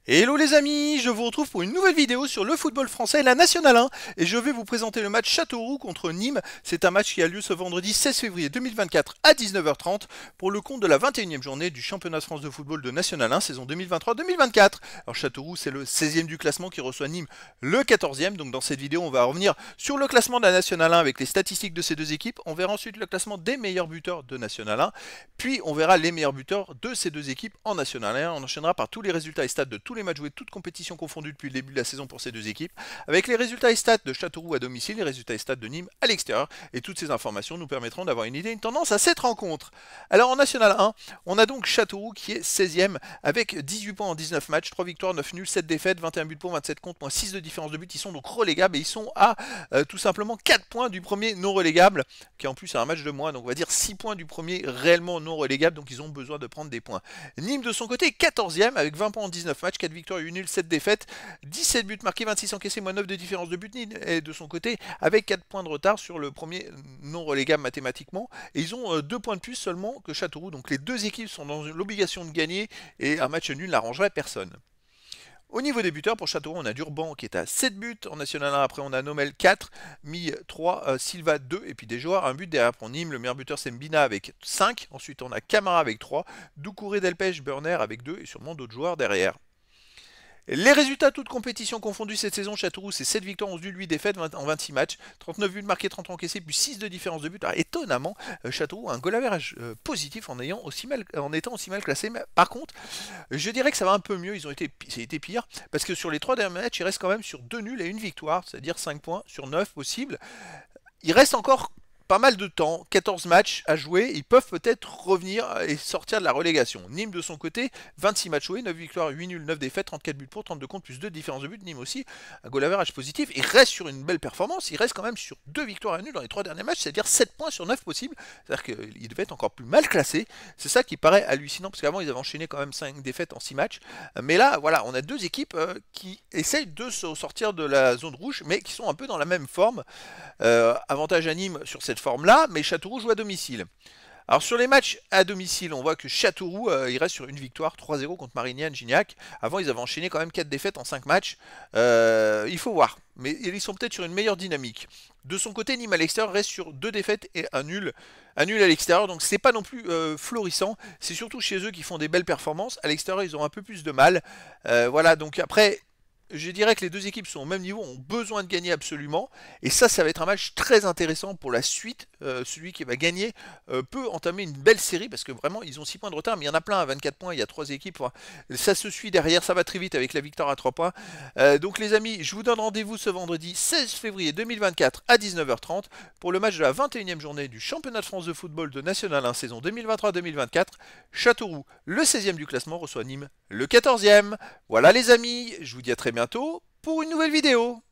Hello les amis, je vous retrouve pour une nouvelle vidéo sur le football français et la Nationale 1 et je vais vous présenter le match Châteauroux contre Nîmes. C'est un match qui a lieu ce vendredi 16 février 2024 à 19h30 pour le compte de la 21e journée du championnat de France de football de Nationale 1 saison 2023-2024. Alors Châteauroux c'est le 16e du classement qui reçoit Nîmes le 14e. Donc dans cette vidéo on va revenir sur le classement de la Nationale 1 avec les statistiques de ces deux équipes. On verra ensuite le classement des meilleurs buteurs de Nationale 1. Puis on verra les meilleurs buteurs de ces deux équipes en Nationale 1. On enchaînera par tous les résultats et stats de tous les matchs joués, toutes compétitions confondues depuis le début de la saison pour ces deux équipes, avec les résultats et stats de Châteauroux à domicile, les résultats et stats de Nîmes à l'extérieur. Et toutes ces informations nous permettront d'avoir une idée, une tendance à cette rencontre. Alors en National 1, on a donc Châteauroux qui est 16e avec 18 points en 19 matchs, 3 victoires, 9 nuls, 7 défaites, 21 buts pour, 27 contre, moins 6 de différence de but. Ils sont donc relégables et ils sont à tout simplement 4 points du premier non relégable, qui en plus a un match de moins. Donc on va dire 6 points du premier réellement non relégable, donc ils ont besoin de prendre des points. Nîmes de son côté 14e avec 20 points en 19 matchs, 4 victoires, 8 nuls, 7 défaites, 17 buts marqués, 26 encaissés, moins 9 de différence de but. Nîmes est de son côté avec 4 points de retard sur le premier non relégable mathématiquement. Et ils ont 2 points de plus seulement que Châteauroux. Donc les deux équipes sont dans l'obligation de gagner et un match nul n'arrangerait personne. Au niveau des buteurs, pour Châteauroux, on a Durban qui est à 7 buts. En National 1, après, on a Nomel 4, Mi 3, Silva 2, et puis des joueurs, un but derrière pour Nîmes. Le meilleur buteur, c'est Mbina avec 5. Ensuite, on a Camara avec 3, Doucouré, Delpech, Burner avec 2, et sûrement d'autres joueurs derrière. Les résultats toutes compétitions confondues cette saison, Châteauroux c'est 7 victoires, 11 nuls, 8 défaites en 26 matchs, 39 buts marqués, 30 encaissés, plus 6 de différence de but. Alors, étonnamment, Châteauroux a un goal average positif en étant aussi mal classé. Mais par contre, je dirais que ça va un peu mieux, c'est été pire, parce que sur les 3 derniers matchs, ils restent quand même sur 2 nuls et une victoire, c'est-à-dire 5 points sur 9 possibles. Il reste encore pas mal de temps, 14 matchs à jouer, ils peuvent peut-être revenir et sortir de la relégation. Nîmes de son côté, 26 matchs joués, 9 victoires, 8 nuls, 9 défaites, 34 buts pour, 32 contre, plus 2 de différence de but. Nîmes aussi, un goal average positif. Il reste sur une belle performance, il reste quand même sur 2 victoires et un nul dans les 3 derniers matchs, c'est-à-dire 7 points sur 9 possibles. C'est-à-dire qu'il devait être encore plus mal classé. C'est ça qui paraît hallucinant, parce qu'avant ils avaient enchaîné quand même 5 défaites en 6 matchs. Mais là, voilà, on a deux équipes qui essayent de se sortir de la zone rouge, mais qui sont un peu dans la même forme. Avantage à Nîmes sur cette forme-là, mais Châteauroux joue à domicile. Alors sur les matchs à domicile, on voit que Châteauroux, il reste sur une victoire, 3-0 contre Marignane-Gignac. Avant, ils avaient enchaîné quand même 4 défaites en 5 matchs. Il faut voir, mais ils sont peut-être sur une meilleure dynamique. De son côté, Nîmes à l'extérieur reste sur 2 défaites et un nul à l'extérieur, donc c'est pas non plus florissant. C'est surtout chez eux qu'ils font des belles performances. À l'extérieur, ils ont un peu plus de mal. Voilà, donc après, je dirais que les deux équipes sont au même niveau, ont besoin de gagner absolument. Et ça va être un match très intéressant pour la suite. Celui qui va gagner peut entamer une belle série parce que vraiment, ils ont 6 points de retard, mais il y en a plein à 24 points. Il y a 3 équipes. Enfin, ça se suit derrière, ça va très vite avec la victoire à 3 points. Donc, les amis, je vous donne rendez-vous ce vendredi 16 février 2024 à 19h30 pour le match de la 21e journée du championnat de France de football de National 1 saison 2023-2024. Châteauroux, le 16e du classement, reçoit Nîmes, le 14e. Voilà les amis, je vous dis à très bientôt pour une nouvelle vidéo.